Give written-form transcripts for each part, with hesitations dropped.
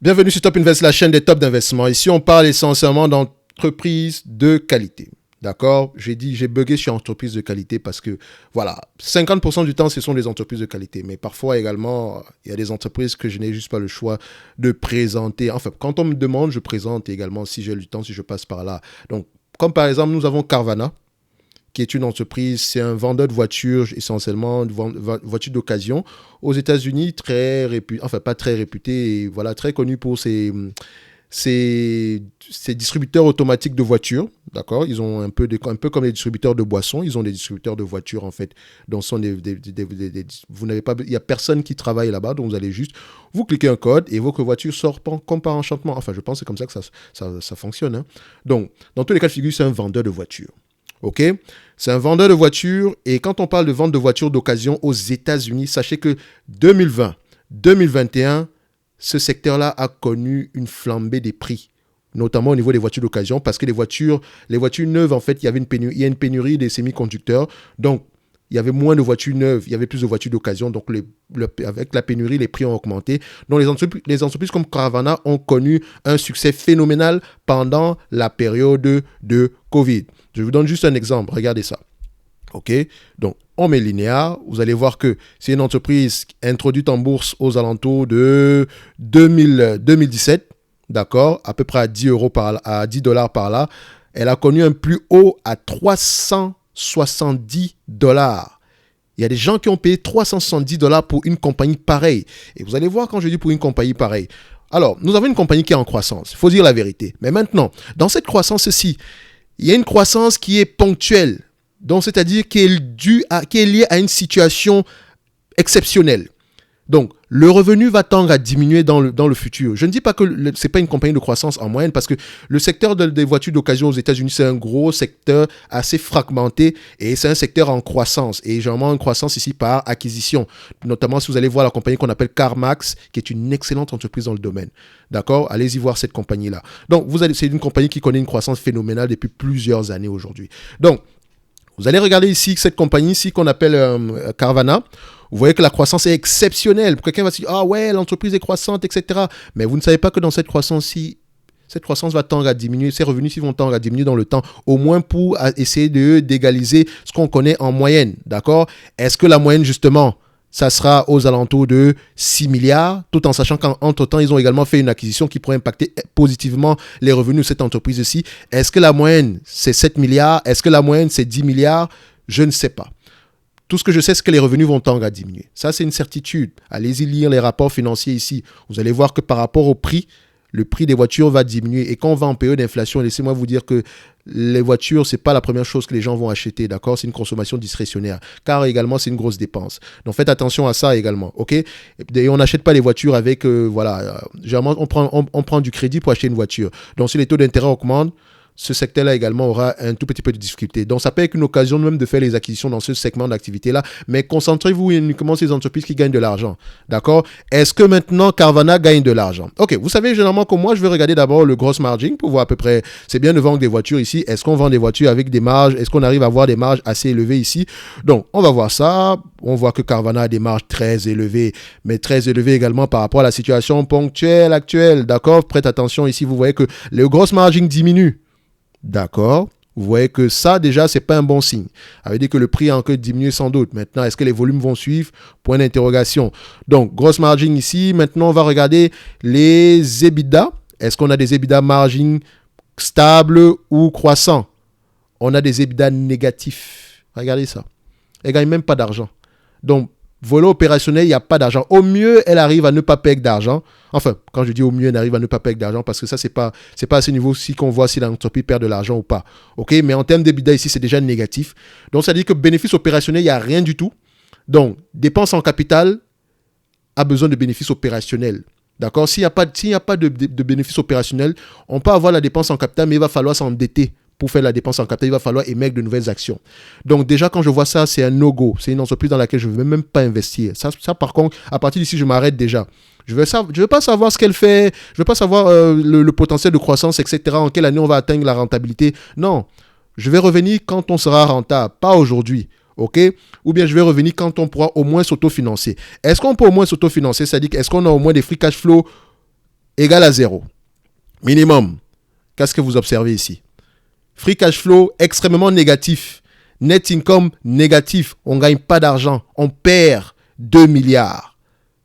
Bienvenue sur Top Invest, la chaîne des tops d'investissement. Ici, on parle essentiellement d'entreprises de qualité. D'accord? J'ai bugué sur entreprises de qualité parce que, voilà, 50% du temps, ce sont des entreprises de qualité. Mais parfois également, il y a des entreprises que je n'ai juste pas le choix de présenter. Enfin, quand on me demande, je présente également si j'ai le temps, si je passe par là. Donc, comme par exemple, nous avons Carvana, qui est une entreprise, c'est un vendeur de voitures, essentiellement de voitures d'occasion, aux États-Unis, pas très réputé, et voilà, très connu pour ses distributeurs automatiques de voitures, d'accord? Ils ont un peu comme les distributeurs de boissons, ils ont des distributeurs de voitures, en fait, dont sont vous n'avez pas, il n'y a personne qui travaille là-bas, donc vous allez juste, vous cliquez un code et votre voiture sort comme par enchantement. Enfin, je pense que c'est comme ça que ça fonctionne, hein. Donc, dans tous les cas de figure, c'est un vendeur de voitures. Ok, c'est un vendeur de voitures et quand on parle de vente de voitures d'occasion aux États-Unis, sachez que 2020, 2021, ce secteur-là a connu une flambée des prix, notamment au niveau des voitures d'occasion, parce que les voitures neuves, en fait, il y a une pénurie des semi-conducteurs, donc il y avait moins de voitures neuves, il y avait plus de voitures d'occasion, donc avec la pénurie, les prix ont augmenté. Donc les entreprises comme Carvana ont connu un succès phénoménal pendant la période de Covid. Je vous donne juste un exemple, regardez ça. Ok, donc on met linéaire, vous allez voir que c'est une entreprise introduite en bourse aux alentours de 2017, d'accord, à peu près à 10 dollars par là. Elle a connu un plus haut à 370 dollars. Il y a des gens qui ont payé 370 dollars pour une compagnie pareille. Et vous allez voir quand je dis pour une compagnie pareille. Alors, nous avons une compagnie qui est en croissance, il faut dire la vérité. Mais maintenant, dans cette croissance-ci, il y a une croissance qui est ponctuelle, donc c'est-à-dire qui est liée à une situation exceptionnelle. Donc, le revenu va tendre à diminuer dans le futur. Je ne dis pas que ce n'est pas une compagnie de croissance en moyenne parce que le secteur des voitures d'occasion aux États-Unis, c'est un gros secteur assez fragmenté et c'est un secteur en croissance. Et généralement, une croissance ici par acquisition. Notamment, si vous allez voir la compagnie qu'on appelle CarMax, qui est une excellente entreprise dans le domaine. D'accord? Allez-y voir cette compagnie-là. Donc, c'est une compagnie qui connaît une croissance phénoménale depuis plusieurs années aujourd'hui. Donc, vous allez regarder ici cette compagnie ici qu'on appelle Carvana. Vous voyez que la croissance est exceptionnelle. Quelqu'un va se dire, ah ouais, l'entreprise est croissante, etc. Mais vous ne savez pas que dans cette croissance-ci, cette croissance va tendre à diminuer, ces revenus-ci vont tendre à diminuer dans le temps, au moins pour essayer d'égaliser ce qu'on connaît en moyenne, d'accord? Est-ce que la moyenne, justement, ça sera aux alentours de 6 milliards, tout en sachant qu'entre-temps, ils ont également fait une acquisition qui pourrait impacter positivement les revenus de cette entreprise-ci. Est-ce que la moyenne, c'est 7 milliards? Est-ce que la moyenne, c'est 10 milliards? Je ne sais pas. Tout ce que je sais, c'est que les revenus vont tendre à diminuer. Ça, c'est une certitude. Allez-y lire les rapports financiers ici. Vous allez voir que par rapport au prix, le prix des voitures va diminuer. Et quand on va en période d'inflation, laissez-moi vous dire que les voitures, ce n'est pas la première chose que les gens vont acheter, d'accord? C'est une consommation discrétionnaire, car également, c'est une grosse dépense. Donc, faites attention à ça également, ok? Et on n'achète pas les voitures avec, généralement, on prend du crédit pour acheter une voiture. Donc, si les taux d'intérêt augmentent, ce secteur-là également aura un tout petit peu de difficulté. Donc, ça peut être une occasion même de faire les acquisitions dans ce segment d'activité-là, mais concentrez-vous uniquement sur les entreprises qui gagnent de l'argent. D'accord? Est-ce que maintenant Carvana gagne de l'argent? Ok, vous savez généralement que moi, je vais regarder d'abord le gross margin pour voir à peu près, c'est bien de vendre des voitures ici. Est-ce qu'on vend des voitures avec des marges? Est-ce qu'on arrive à avoir des marges assez élevées ici? Donc, on va voir ça. On voit que Carvana a des marges très élevées, mais très élevées également par rapport à la situation ponctuelle actuelle. D'accord? Prêtez attention ici, vous voyez que le gross margin diminue. D'accord, vous voyez que ça, déjà, ce n'est pas un bon signe. Ça veut dire que le prix a encore diminué sans doute. Maintenant, est-ce que les volumes vont suivre? Point d'interrogation. Donc, grosse margin ici. Maintenant, on va regarder les EBITDA. Est-ce qu'on a des EBITDA margin stables ou croissants? On a des EBITDA négatifs. Regardez ça. Elle ne gagne même pas d'argent. Donc, volet opérationnel, il n'y a pas d'argent. Au mieux, elle arrive à ne pas payer d'argent. Enfin, quand je dis au mieux, elle arrive à ne pas payer d'argent parce que ça, c'est pas à ce niveau-ci qu'on voit si l'entreprise perd de l'argent ou pas. OK? Mais en termes d'EBITDA, ici, c'est déjà négatif. Donc, ça veut dire que bénéfice opérationnel, il n'y a rien du tout. Donc, dépense en capital a besoin de bénéfices opérationnels. D'accord? S'il n'y a pas de bénéfice opérationnel, on peut avoir la dépense en capital, mais il va falloir s'endetter. Pour faire la dépense en capital, il va falloir émettre de nouvelles actions. Donc déjà, quand je vois ça, c'est un no-go. C'est une entreprise dans laquelle je ne veux même pas investir. Ça, par contre, à partir d'ici, je m'arrête déjà. Je ne veux pas savoir ce qu'elle fait. Je ne veux pas savoir le potentiel de croissance, etc. En quelle année on va atteindre la rentabilité. Non. Je vais revenir quand on sera rentable, pas aujourd'hui. OK? Ou bien je vais revenir quand on pourra au moins s'autofinancer. Est-ce qu'on peut au moins s'autofinancer? C'est-à-dire, est-ce qu'on a au moins des free cash flow égale à 0. Minimum. Qu'est-ce que vous observez ici? Free cash flow extrêmement négatif. Net income négatif. On ne gagne pas d'argent. On perd 2 milliards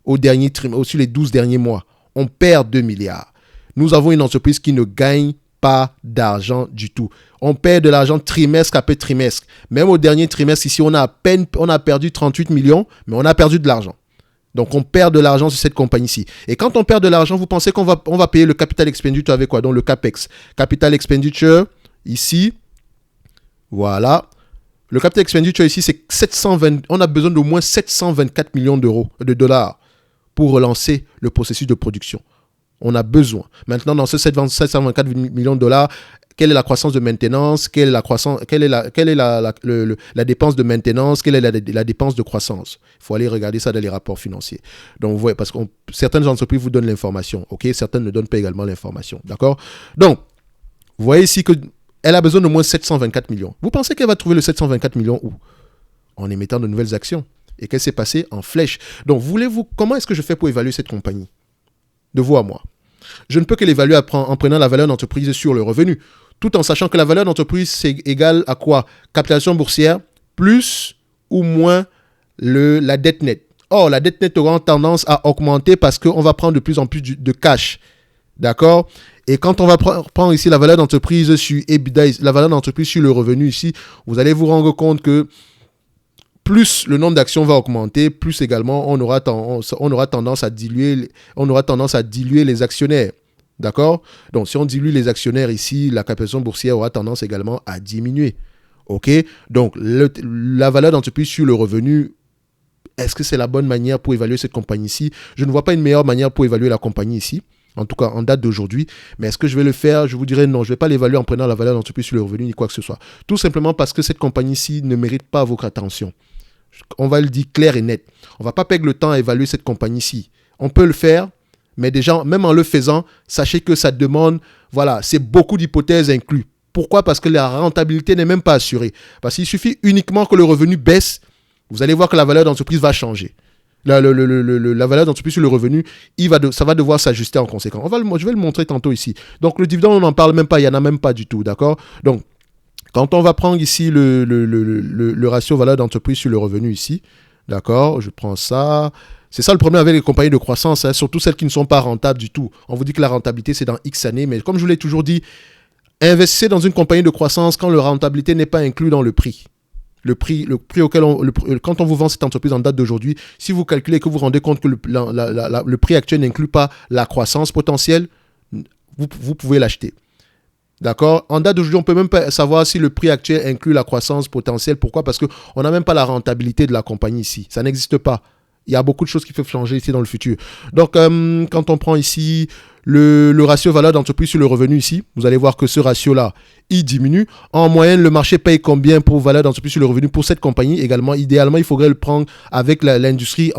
sur les 12 derniers mois. On perd 2 milliards. Nous avons une entreprise qui ne gagne pas d'argent du tout. On perd de l'argent trimestre après trimestre. Même au dernier trimestre, ici, on a perdu 38 millions, mais on a perdu de l'argent. Donc, on perd de l'argent sur cette compagnie-ci. Et quand on perd de l'argent, vous pensez qu'on va payer le capital expenditure avec quoi? Donc, le CAPEX. Capital expenditure, ici, voilà. Le capital expenditure ici, c'est 720. On a besoin d'au moins 724 millions de dollars pour relancer le processus de production. On a besoin. Maintenant, dans ce 724 millions de dollars, quelle est la croissance de maintenance? Quelle est la dépense de maintenance? Quelle est la dépense de croissance? Il faut aller regarder ça dans les rapports financiers. Donc, vous voyez, parce que certaines entreprises vous donnent l'information, ok? Certaines ne donnent pas également l'information, d'accord? Donc, vous voyez ici qu'elle a besoin de moins 724 millions. Vous pensez qu'elle va trouver le 724 millions où? En émettant de nouvelles actions. Et qu'elle s'est passée en flèche. Donc, comment est-ce que je fais pour évaluer cette compagnie? De vous à moi. Je ne peux que l'évaluer en prenant la valeur d'entreprise sur le revenu, tout en sachant que la valeur d'entreprise, c'est égal à quoi? Capitalisation boursière plus ou moins la dette nette. Or, la dette nette aura tendance à augmenter parce qu'on va prendre de plus en plus de cash. D'accord? Et quand on va prendre ici la valeur d'entreprise sur EBITDA, la valeur d'entreprise sur le revenu ici, vous allez vous rendre compte que plus le nombre d'actions va augmenter, plus également on aura tendance à diluer les actionnaires. D'accord? Donc, si on dilue les actionnaires ici, la capitalisation boursière aura tendance également à diminuer. OK? Donc, la valeur d'entreprise sur le revenu, est-ce que c'est la bonne manière pour évaluer cette compagnie-ci? Je ne vois pas une meilleure manière pour évaluer la compagnie ici, en tout cas en date d'aujourd'hui. Mais est-ce que je vais le faire? Je vous dirais non, je ne vais pas l'évaluer en prenant la valeur d'entreprise sur le revenu ni quoi que ce soit. Tout simplement parce que cette compagnie-ci ne mérite pas votre attention. On va le dire clair et net. On ne va pas perdre le temps à évaluer cette compagnie-ci. On peut le faire, mais déjà, même en le faisant, sachez que ça demande, voilà, c'est beaucoup d'hypothèses inclus. Pourquoi? Parce que la rentabilité n'est même pas assurée. Parce qu'il suffit uniquement que le revenu baisse, vous allez voir que la valeur d'entreprise va changer. La valeur d'entreprise sur le revenu, ça va devoir s'ajuster en conséquence. Je vais le montrer tantôt ici. Donc, le dividende, on n'en parle même pas, il n'y en a même pas du tout, d'accord? Donc, quand on va prendre ici le ratio valeur d'entreprise sur le revenu ici, d'accord, je prends ça. C'est ça le problème avec les compagnies de croissance, hein, surtout celles qui ne sont pas rentables du tout. On vous dit que la rentabilité, c'est dans X années, mais comme je vous l'ai toujours dit, investissez dans une compagnie de croissance quand la rentabilité n'est pas inclue dans le prix. Le prix auquel quand on vous vend cette entreprise en date d'aujourd'hui, si vous calculez et que vous vous rendez compte que le prix actuel n'inclut pas la croissance potentielle, vous pouvez l'acheter. D'accord? En date d'aujourd'hui, on ne peut même pas savoir si le prix actuel inclut la croissance potentielle. Pourquoi? Parce qu'on n'a même pas la rentabilité de la compagnie ici. Ça n'existe pas. Il y a beaucoup de choses qui peuvent changer ici dans le futur. Donc, quand on prend ici le ratio valeur d'entreprise sur le revenu ici, vous allez voir que ce ratio-là, il diminue. En moyenne, le marché paye combien pour valeur d'entreprise sur le revenu pour cette compagnie? Également, idéalement, il faudrait le prendre avec l'industrie,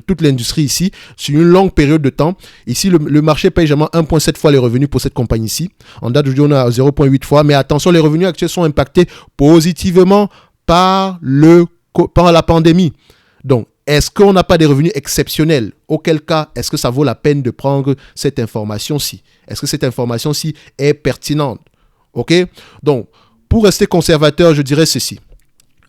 toute l'industrie ici, sur une longue période de temps. Ici, le marché paye généralement 1,7 fois les revenus pour cette compagnie ici. En date d'aujourd'hui, on a 0,8 fois. Mais attention, les revenus actuels sont impactés positivement par la pandémie. Donc, est-ce qu'on n'a pas des revenus exceptionnels? Auquel cas, est-ce que ça vaut la peine de prendre cette information-ci? Est-ce que cette information-ci est pertinente? OK? Donc, pour rester conservateur, je dirais ceci.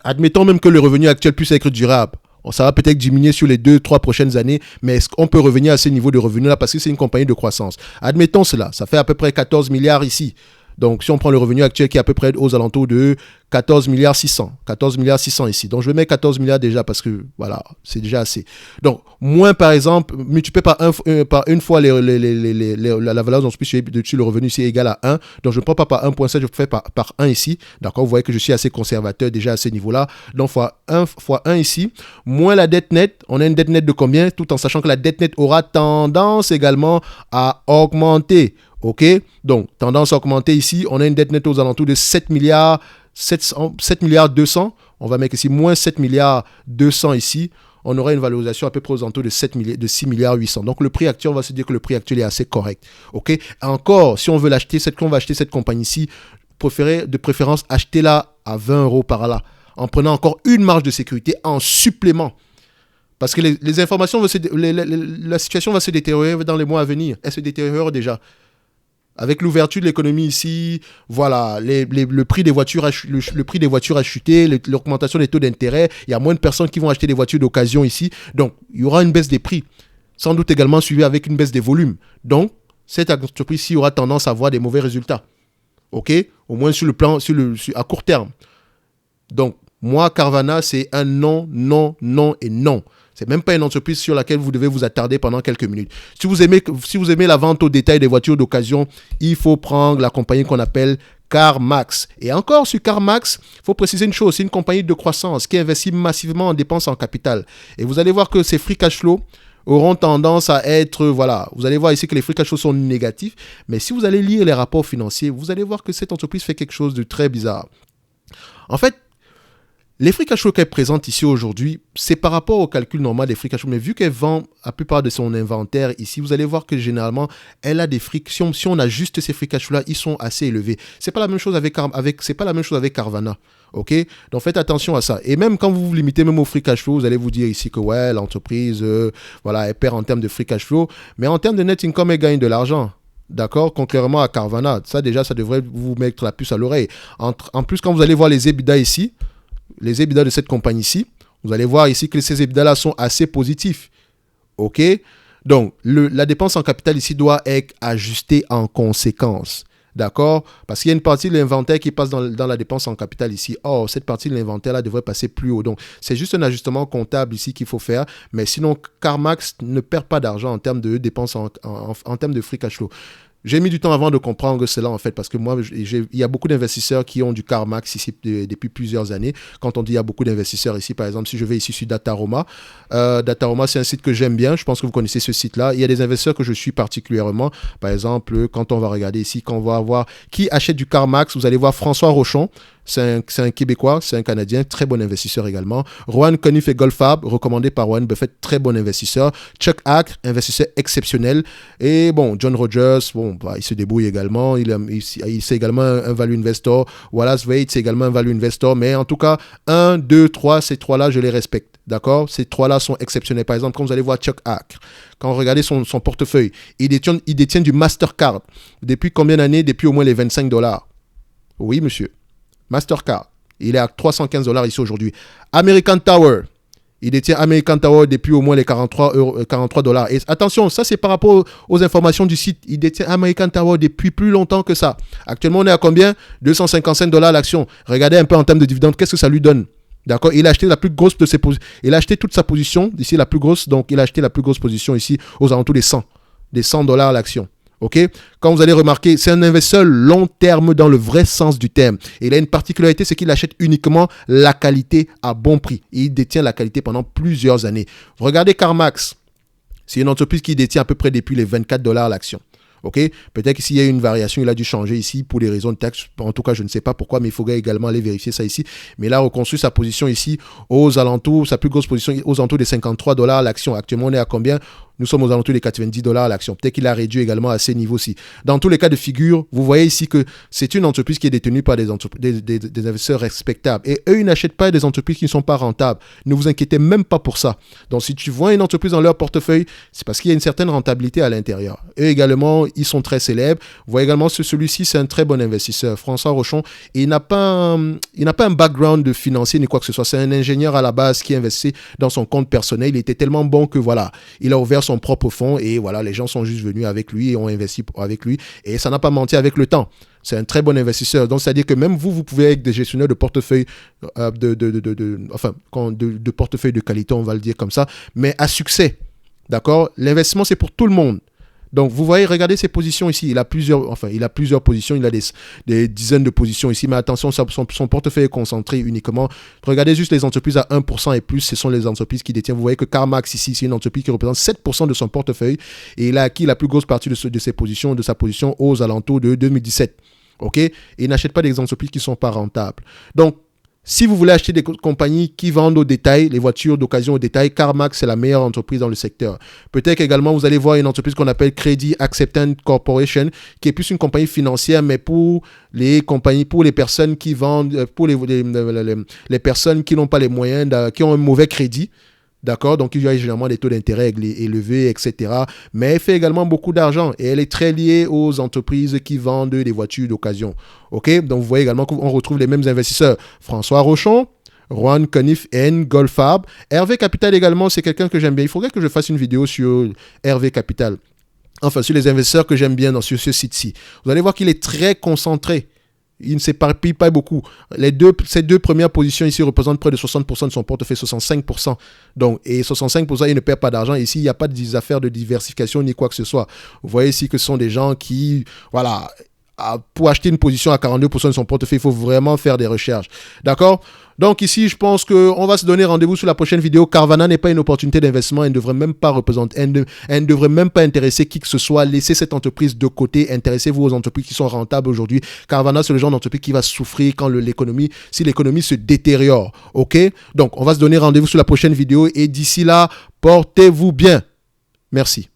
Admettons même que le revenu actuel puisse être durable. Ça va peut-être diminuer sur les 2-3 prochaines années, mais est-ce qu'on peut revenir à ce niveau de revenus-là parce que c'est une compagnie de croissance? Admettons cela. Ça fait à peu près 14 milliards ici. Donc, si on prend le revenu actuel qui est à peu près aux alentours de 14 milliards 600. 14 milliards 600 ici. Donc, je vais mettre 14 milliards déjà parce que, voilà, c'est déjà assez. Donc, moins, par exemple, multiplié par une fois la valeur d'entreprise sur le revenu ici est égale à 1. Donc, je ne prends pas par 1,7, je fais par 1 ici. D'accord? Vous voyez que je suis assez conservateur déjà à ce niveau-là. Donc, fois 1 ici, moins la dette nette. On a une dette nette de combien? Tout en sachant que la dette nette aura tendance également à augmenter. OK? Donc, tendance à augmenter ici. On a une dette nette aux alentours de 7 milliards 200. On va mettre ici moins 7 milliards 200 ici. On aura une valorisation à peu près aux alentours de 6 milliards 800. Donc, le prix actuel, on va se dire que le prix actuel est assez correct. OK? Encore, si on veut l'acheter, qu'on va acheter cette compagnie-ci, de préférence, achetez-la à 20 € par là. En prenant encore une marge de sécurité en supplément. Parce que les informations, la situation va se détériorer dans les mois à venir. Elle se détériore déjà. Avec l'ouverture de l'économie ici, voilà, le prix des voitures le prix des voitures a chuté, l'augmentation des taux d'intérêt, il y a moins de personnes qui vont acheter des voitures d'occasion ici. Donc, il y aura une baisse des prix. Sans doute également suivi avec une baisse des volumes. Donc, cette entreprise-ci aura tendance à avoir des mauvais résultats. OK? Au moins sur le plan, à court terme. Donc, moi, Carvana, c'est un non, non, non et non. C'est même pas une entreprise sur laquelle vous devez vous attarder pendant quelques minutes. Si vous aimez la vente au détail des voitures d'occasion, il faut prendre la compagnie qu'on appelle CarMax. Et encore sur CarMax, il faut préciser une chose, c'est une compagnie de croissance qui investit massivement en dépenses en capital. Et vous allez voir que ces free cash flow auront tendance à être, voilà, vous allez voir ici que les free cash flow sont négatifs, mais si vous allez lire les rapports financiers, vous allez voir que cette entreprise fait quelque chose de très bizarre. En fait, les free cash flow qu'elle présente ici aujourd'hui, c'est par rapport au calcul normal des free cash flow. Mais vu qu'elle vend la plupart de son inventaire ici, vous allez voir que généralement, elle a des frictions. Si on ajuste ces free cash flow là, ils sont assez élevés. C'est pas la même chose c'est pas la même chose avec Carvana. OK? Donc faites attention à ça. Et même quand vous vous limitez même au free cash flow, vous allez vous dire ici que ouais, l'entreprise, voilà, elle perd en termes de free cash flow. Mais en termes de net income, elle gagne de l'argent. D'accord, contrairement à Carvana. Ça déjà, ça devrait vous mettre la puce à l'oreille. En plus, quand vous allez voir les EBITDA ici, les EBITDA de cette compagnie-ci, vous allez voir ici que ces EBITDA-là sont assez positifs. OK? Donc, la dépense en capital ici doit être ajustée en conséquence. D'accord? Parce qu'il y a une partie de l'inventaire qui passe dans la dépense en capital ici. Or, cette partie de l'inventaire-là devrait passer plus haut. Donc, c'est juste un ajustement comptable ici qu'il faut faire. Mais sinon, CarMax ne perd pas d'argent en termes de dépenses en termes de free cash flow. J'ai mis du temps avant de comprendre cela, en fait, parce que moi, il y a beaucoup d'investisseurs qui ont du CarMax ici depuis plusieurs années. Quand on dit il y a beaucoup d'investisseurs ici, par exemple, si je vais ici sur Dataroma, Dataroma, c'est un site que j'aime bien. Je pense que vous connaissez ce site-là. Il y a des investisseurs que je suis particulièrement. Par exemple, quand on va regarder ici, quand on va voir qui achète du CarMax, vous allez voir François Rochon. C'est un Québécois, c'est un Canadien, très bon investisseur également. Rohan Conniff et Goldfarb, recommandé par Warren Buffett, très bon investisseur. Chuck Acre, investisseur exceptionnel. Et bon, John Rogers, bon, bah, il se débrouille également. C'est également un value investor. Wallace Wade, c'est également un value investor. Mais en tout cas, 1, 2, 3, ces trois-là, je les respecte. D'accord? Ces trois-là sont exceptionnels. Par exemple, quand vous allez voir Chuck Acre, quand vous regardez son portefeuille, il détient du Mastercard. Depuis combien d'années? Depuis au moins les $25. Oui, monsieur. Mastercard, il est à $315 ici aujourd'hui. American Tower, il détient American Tower depuis au moins les $43. Et attention, ça c'est par rapport aux informations du site. Il détient American Tower depuis plus longtemps que ça. Actuellement, on est à combien? $255 l'action. Regardez un peu en termes de dividendes, qu'est-ce que ça lui donne? D'accord, il a acheté la plus grosse de ses positions. Il a acheté toute sa position, ici la plus grosse. Donc, il a acheté la plus grosse position ici aux alentours des $100 l'action. OK? Quand vous allez remarquer, c'est un investisseur long terme dans le vrai sens du terme. Et il a une particularité, c'est qu'il achète uniquement la qualité à bon prix. Et il détient la qualité pendant plusieurs années. Regardez CarMax. C'est une entreprise qui détient à peu près depuis les $24 l'action. OK? Peut-être que s'il y a une variation, il a dû changer ici pour des raisons de taxe. En tout cas, je ne sais pas pourquoi, mais il faudrait également aller vérifier ça ici. Mais là, on reconstruit sa position ici aux alentours, sa plus grosse position aux alentours des $53 l'action. Actuellement, on est à combien? Nous sommes aux alentours des $90 l'action. Peut-être qu'il a réduit également à ces niveaux-ci. Dans tous les cas de figure, vous voyez ici que c'est une entreprise qui est détenue par des investisseurs respectables. Et eux, ils n'achètent pas des entreprises qui ne sont pas rentables. Ne vous inquiétez même pas pour ça. Donc, si tu vois une entreprise dans leur portefeuille, c'est parce qu'il y a une certaine rentabilité à l'intérieur. Eux également, ils sont très célèbres. Vous voyez également celui-ci, c'est un très bon investisseur. François Rochon, il n'a pas un background de financier ni quoi que ce soit. C'est un ingénieur à la base qui investit dans son compte personnel. Il était tellement bon que voilà, il a ouvert son propre fonds et voilà, les gens sont juste venus avec lui et ont investi avec lui et ça n'a pas menti avec le temps. C'est un très bon investisseur. Donc, c'est-à-dire que même vous pouvez être des gestionnaires de portefeuille, de portefeuille de qualité, on va le dire comme ça, mais à succès. D'accord? L'investissement, c'est pour tout le monde. Donc, vous voyez, regardez ses positions ici. Il a plusieurs positions. Il a des dizaines de positions ici. Mais attention, son portefeuille est concentré uniquement. Regardez juste les entreprises à 1% et plus. Ce sont les entreprises qui détiennent. Vous voyez que CarMax ici, c'est une entreprise qui représente 7% de son portefeuille. Et il a acquis la plus grosse partie de sa position aux alentours de 2017. OK? Et il n'achète pas des entreprises qui ne sont pas rentables. Donc, si vous voulez acheter des compagnies qui vendent au détail, les voitures d'occasion au détail, CarMax, c'est la meilleure entreprise dans le secteur. Peut-être qu'également, vous allez voir une entreprise qu'on appelle Credit Acceptance Corporation, qui est plus une compagnie financière, mais pour les compagnies, pour les personnes qui vendent, pour les personnes qui n'ont pas les moyens, qui ont un mauvais crédit. D'accord, donc il y a généralement des taux d'intérêt élevés, etc. Mais elle fait également beaucoup d'argent et elle est très liée aux entreprises qui vendent des voitures d'occasion. Ok, donc vous voyez également qu'on retrouve les mêmes investisseurs. François Rochon, Juan Canif N, Goldfarb. Hervé Capital également, c'est quelqu'un que j'aime bien. Il faudrait que je fasse une vidéo sur Hervé Capital. Enfin, sur les investisseurs que j'aime bien sur ce site-ci. Vous allez voir qu'il est très concentré. Il ne s'éparpille pas beaucoup. Ces deux premières positions ici représentent près de 60% de son portefeuille, 65%. Donc, et 65%, il ne perd pas d'argent. Ici, il n'y a pas d'affaires de diversification ni quoi que ce soit. Vous voyez ici que ce sont des gens qui, voilà, pour acheter une position à 42% de son portefeuille, il faut vraiment faire des recherches. D'accord? Donc ici, je pense qu'on va se donner rendez-vous sur la prochaine vidéo. Carvana n'est pas une opportunité d'investissement. Elle ne devrait même pas représenter, elle ne devrait même pas intéresser qui que ce soit. Laissez cette entreprise de côté. Intéressez-vous aux entreprises qui sont rentables aujourd'hui. Carvana, c'est le genre d'entreprise qui va souffrir quand si l'économie se détériore. OK? Donc, on va se donner rendez-vous sur la prochaine vidéo. Et d'ici là, portez-vous bien. Merci.